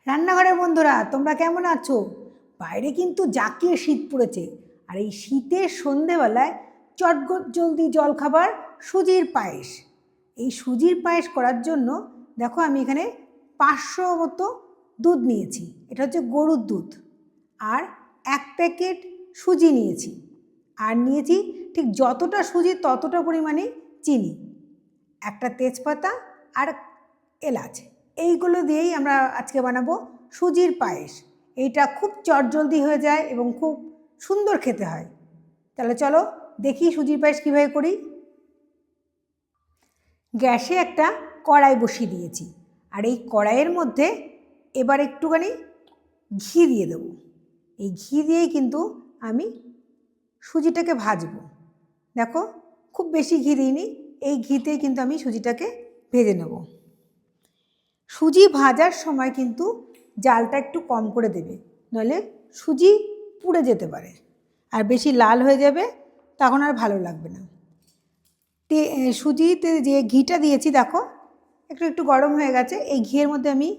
রান্নাঘরের বন্ধুরা তোমরা কেমন আছো? বাইরে কিন্তু জাঁকিয়ে শীত পড়েছে, আর এই শীতের সন্ধেবেলায় জলদি জলখাবার সুজির পায়েস। এই সুজির পায়েস করার জন্য দেখো আমি এখানে 500 মতো দুধ নিয়েছি, এটা হচ্ছে গরুর দুধ। আর 1 প্যাকেট সুজি নিয়েছি, আর নিয়েছি ঠিক যতটা সুজি ততটা পরিমাণে চিনি, একটা তেজপাতা আর এলাচ। এইগুলো দিয়েই আমরা আজকে বানাবো সুজির পায়েস। এইটা খুব চটজলদি হয়ে যায় এবং খুব সুন্দর খেতে হয়। তাহলে চলো দেখি সুজির পায়েস কীভাবে করি। গ্যাসে একটা কড়াই বসিয়ে দিয়েছি, আর এই কড়াইয়ের মধ্যে এবার একটুখানি ঘি দিয়ে দেবো। এই ঘি দিয়েই কিন্তু আমি সুজিটাকে ভাজবো। দেখো খুব বেশি ঘি দিইনি, এই ঘিতেই কিন্তু আমি সুজিটাকে ভেজে নেব। সুজি ভাজার সময় কিন্তু জালটা একটু কম করে দেবে, নইলে সুজি পুড়ে যেতে পারে আর বেশি লাল হয়ে যাবে, তখন আর ভালো লাগবে না। সুজিতে যে ঘিটা দিয়েছি দেখো একটু একটু গরম হয়ে গেছে। এই ঘিয়ের মধ্যে আমি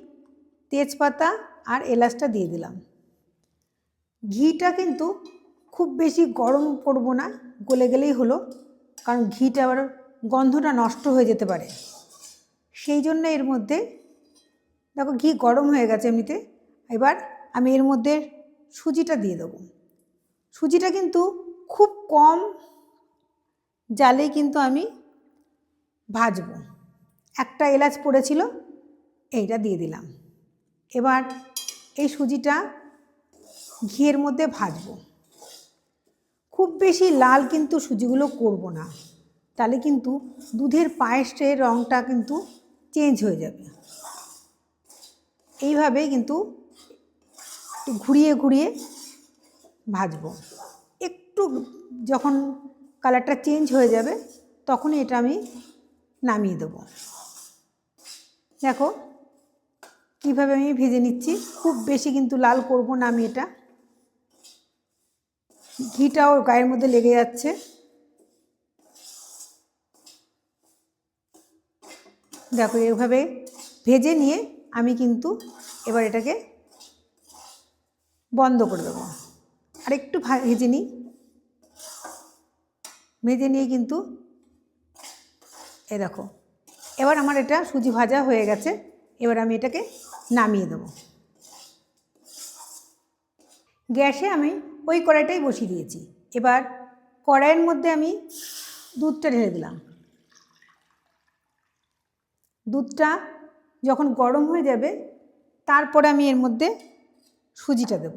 তেজপাতা আর এলাচটা দিয়ে দিলাম। ঘিটা কিন্তু খুব বেশি গরম করব না, গলে গেলেই হলো, কারণ ঘিটা আবার গন্ধটা নষ্ট হয়ে যেতে পারে। সেই জন্য এর মধ্যে দেখো ঘি গরম হয়ে গেছে এমনিতে। এবার আমি এর মধ্যে সুজিটা দিয়ে দেবো। সুজিটা কিন্তু খুব কম জালেই কিন্তু আমি ভাজবো। একটা এলাচ পড়েছিল, এইটা দিয়ে দিলাম। এবার এই সুজিটা ঘিয়ের মধ্যে ভাজবো। খুব বেশি লাল কিন্তু সুজিগুলো করব না, তাহলে কিন্তু দুধের পায়েসের রঙটা কিন্তু চেঞ্জ হয়ে যাবে। এইভাবেই কিন্তু একটু ঘুরিয়ে ঘুরিয়ে ভাজবো। একটু যখন কালারটা চেঞ্জ হয়ে যাবে তখনই এটা আমি নামিয়ে দেবো। দেখো কীভাবে আমি ভেজে নিচ্ছি, খুব বেশি কিন্তু লাল করব না আমি। এটা ঘিটাও গায়ের মধ্যে লেগে যাচ্ছে। দেখো এভাবে ভেজে নিয়ে আমি কিন্তু এবার এটাকে বন্ধ করে দেবো। আর একটু ভেজে নিই, ভেজে নিয়ে কিন্তু দেখো এবার আমার এটা সুজি ভাজা হয়ে গেছে। এবার আমি এটাকে নামিয়ে দেবো। গ্যাসে আমি ওই কড়াইটাই বসিয়ে দিয়েছি। এবার কড়াইয়ের মধ্যে আমি দুধটা ঢেলে দিলাম। দুধটা যখন গরম হয়ে যাবে তারপরে আমি এর মধ্যে সুজিটা দেব।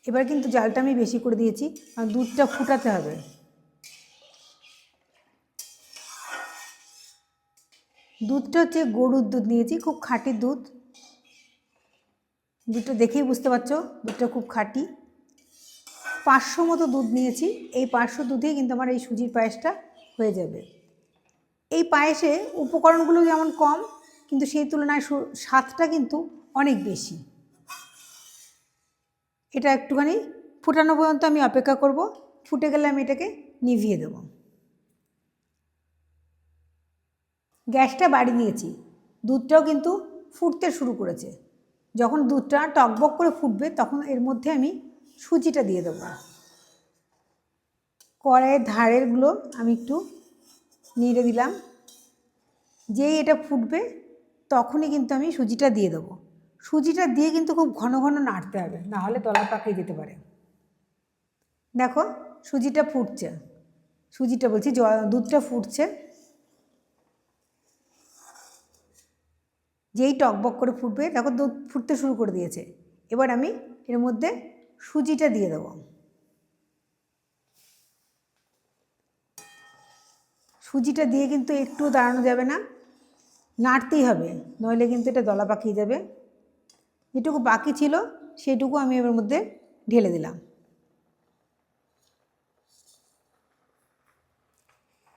এবার কিন্তু জালটা আমি বেশি করে দিয়েছি, আর দুধটা ফুটাতে হবে। দুধটা হচ্ছে গরুর দুধ নিয়েছি, খুব খাঁটি দুধ। দুধটা দেখেই বুঝতে পারছো দুধটা খুব খাঁটি। 500 মতো দুধ নিয়েছি। এই 500 দুধেই কিন্তু আমার এই সুজির পায়েসটা হয়ে যাবে। এই পায়েসে উপকরণগুলো যেমন কম, কিন্তু সেই তুলনায় স্বাদটা কিন্তু অনেক বেশি। এটা একটুখানি ফুটানো পর্যন্ত আমি অপেক্ষা করব। ফুটে গেলে আমি এটাকে নিভিয়ে দেব। গ্যাসটা বাড়িয়ে দিয়েছি, দুধটাও কিন্তু ফুটতে শুরু করেছে। যখন দুধটা টকবক করে ফুটবে তখন এর মধ্যে আমি সুজিটা দিয়ে দেবো। কড়াইয়ের ধারেরগুলো আমি একটু নেড়ে দিলাম। যেই এটা ফুটবে তখনই কিন্তু আমি সুজিটা দিয়ে দেবো। সুজিটা দিয়ে কিন্তু খুব ঘন ঘন নাড়তে হবে, না হলে দলা পাকিয়ে যেতে পারে। দেখো সুজিটা ফুটছে, সুজিটা বলছি দুধটা ফুটছে। যেই টকবক করে ফুটবে দেখো দুধ ফুটতে শুরু করে দিয়েছে। এবার আমি এর মধ্যে সুজিটা দিয়ে দেবো। সুজিটা দিয়ে কিন্তু একটু দাঁড়ানো যাবে না, নাড়তেই হবে, নইলে কিন্তু এটা দলা পাকিয়ে যাবে। যেটুকু বাকি ছিল সেটুকু আমি এর মধ্যে ঢেলে দিলাম।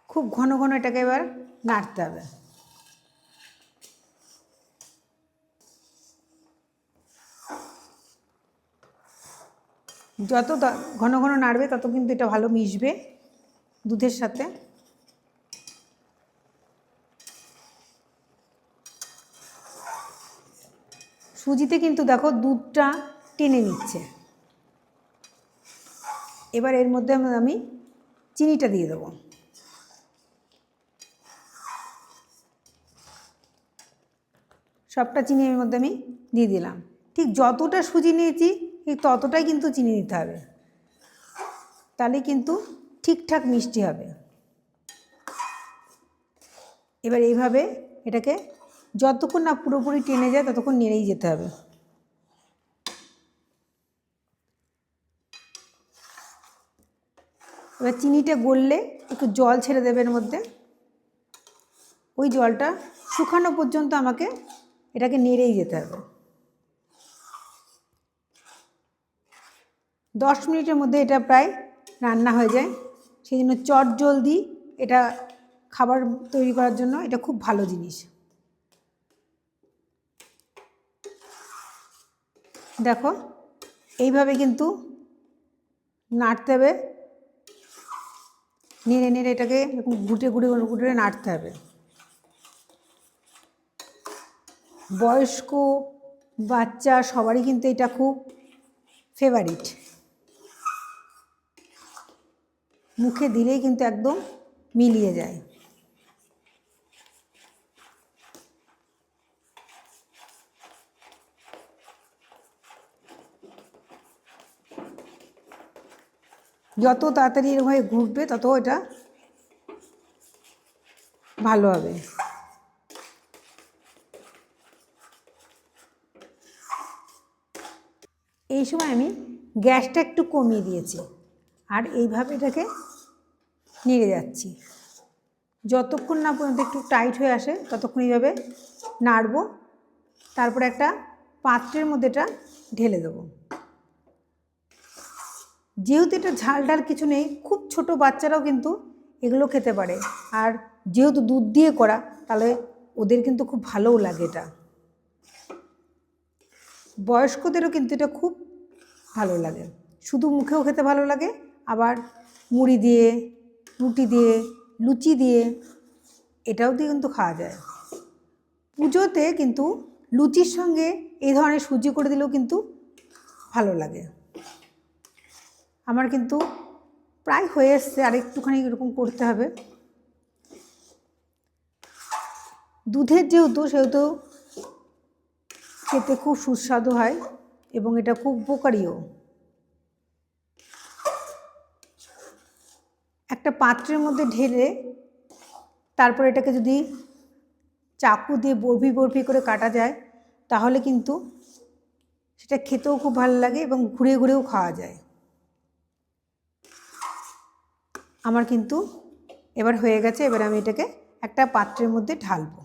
খুব ঘন ঘন এটাকে এবার নাড়তে হবে। যত ঘন ঘন নাড়বে তত কিন্তু এটা ভালো মিশবে দুধের সাথে। সুজিতে কিন্তু দেখো দুধটা টেনে নিচ্ছে। এবার এর মধ্যে আমি চিনিটা দিয়ে দেবো। সবটা চিনি এর মধ্যে আমি দিয়ে দিলাম। ঠিক যতটা সুজি নিয়েছি ঠিক ততটাই কিন্তু চিনি দিতে হবে, তাহলে কিন্তু ঠিকঠাক মিষ্টি হবে। এবার এইভাবে এটাকে যতক্ষণ না পুরোপুরি টেনে যায় ততক্ষণ নেড়েই যেতে হবে। এবার চিনিটা গললে একটু জল ছেড়ে দেবে এর মধ্যে। ওই জলটা শুকানো পর্যন্ত আমাকে এটাকে নেড়েই যেতে হবে। 10 মিনিটের মধ্যে এটা প্রায় রান্না হয়ে যায়। সেই জন্য চটজলদি এটা খাবার তৈরি করার জন্য এটা খুব ভালো জিনিস। দেখো এইভাবে কিন্তু নাড়তে হবে, নেড়ে নেড়ে এটাকে ঘুটে ঘুটে ঘুটে নাড়তে হবে। বয়স্ক বাচ্চা সবারই কিন্তু এটা খুব ফেভারিট, মুখে দিলেই কিন্তু একদম মিলিয়ে যায়। যত তাড়াতাড়ি এরকম ঘুরবে তত এটা ভালো হবে। এই সময় আমি গ্যাসটা একটু কমিয়ে দিয়েছি আর এইভাবে এটাকে নেড়ে যাচ্ছি। যতক্ষণ না পর্যন্ত একটু টাইট হয়ে আসে ততক্ষণ এইভাবে নাড়বো। তারপরে একটা পাত্রের মধ্যে এটা ঢেলে দেবো। যেহেতু এটা ঝাল ডাল কিছু নেই, খুব ছোট বাচ্চারাও কিন্তু এগুলো খেতে পারে। আর যেহেতু দুধ দিয়ে করা, তাহলে ওদের কিন্তু খুব ভালোও লাগে এটা। বয়স্কদেরও কিন্তু এটা খুব ভালো লাগে, শুধু মুখেও খেতে ভালো লাগে, আবার মুড়ি দিয়ে, রুটি দিয়ে, লুচি দিয়ে এটাও দিয়ে কিন্তু খাওয়া যায়। পুজোতে কিন্তু লুচির সঙ্গে এই ধরনের সুজি করে দিলেও কিন্তু ভালো লাগে। আমার কিন্তু প্রায় হয়ে এসছে, আর একটুখানি এরকম করতে হবে। দুধের যেহেতু সেহেতু খেতে খুব সুস্বাদু হয় এবং এটা খুব উপকারীও। একটা পাত্রের মধ্যে ঢেলে তারপর এটাকে যদি চাকু দিয়ে বরফি বরফি করে কাটা যায় তাহলে কিন্তু সেটা খেতেও খুব ভালো লাগে এবং ঘুরে ঘুরেও খাওয়া যায়। আমার কিন্তু এবার হয়ে গেছে। এবার আমি এটাকে একটা পাত্রের মধ্যে ঢালবো।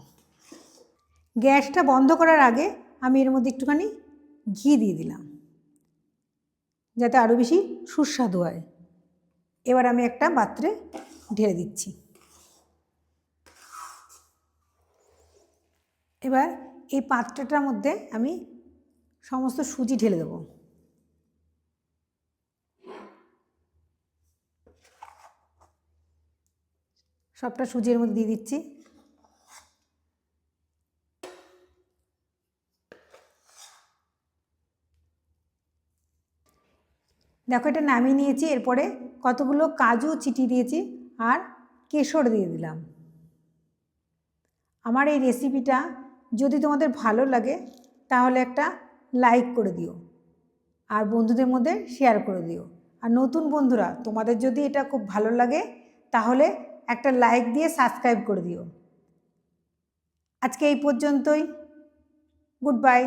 গ্যাসটা বন্ধ করার আগে আমি এর মধ্যে একটুখানি ঘি দিয়ে দিলাম যাতে আরও বেশি সুস্বাদু হয়। এবার আমি একটা পাত্রে ঢেলে দিচ্ছি। এবার এই পাত্রটার মধ্যে আমি সমস্ত সুজি ঢেলে দেবো। সবটা সুজির মধ্যে দিয়ে দিচ্ছি। দেখো এটা নামিয়ে নিয়েছি। এরপরে কতগুলো কাজু চিটিয়ে দিয়েছি আর কেশর দিয়ে দিলাম। আমার এই রেসিপিটা যদি তোমাদের ভালো লাগে তাহলে একটা লাইক করে দিও আর বন্ধুদের মধ্যে শেয়ার করে দিও। আর নতুন বন্ধুরা তোমাদের যদি এটা খুব ভালো লাগে তাহলে একটা লাইক দিয়ে সাবস্ক্রাইব করে দিও। আজকে এই পর্যন্তই। Good bye.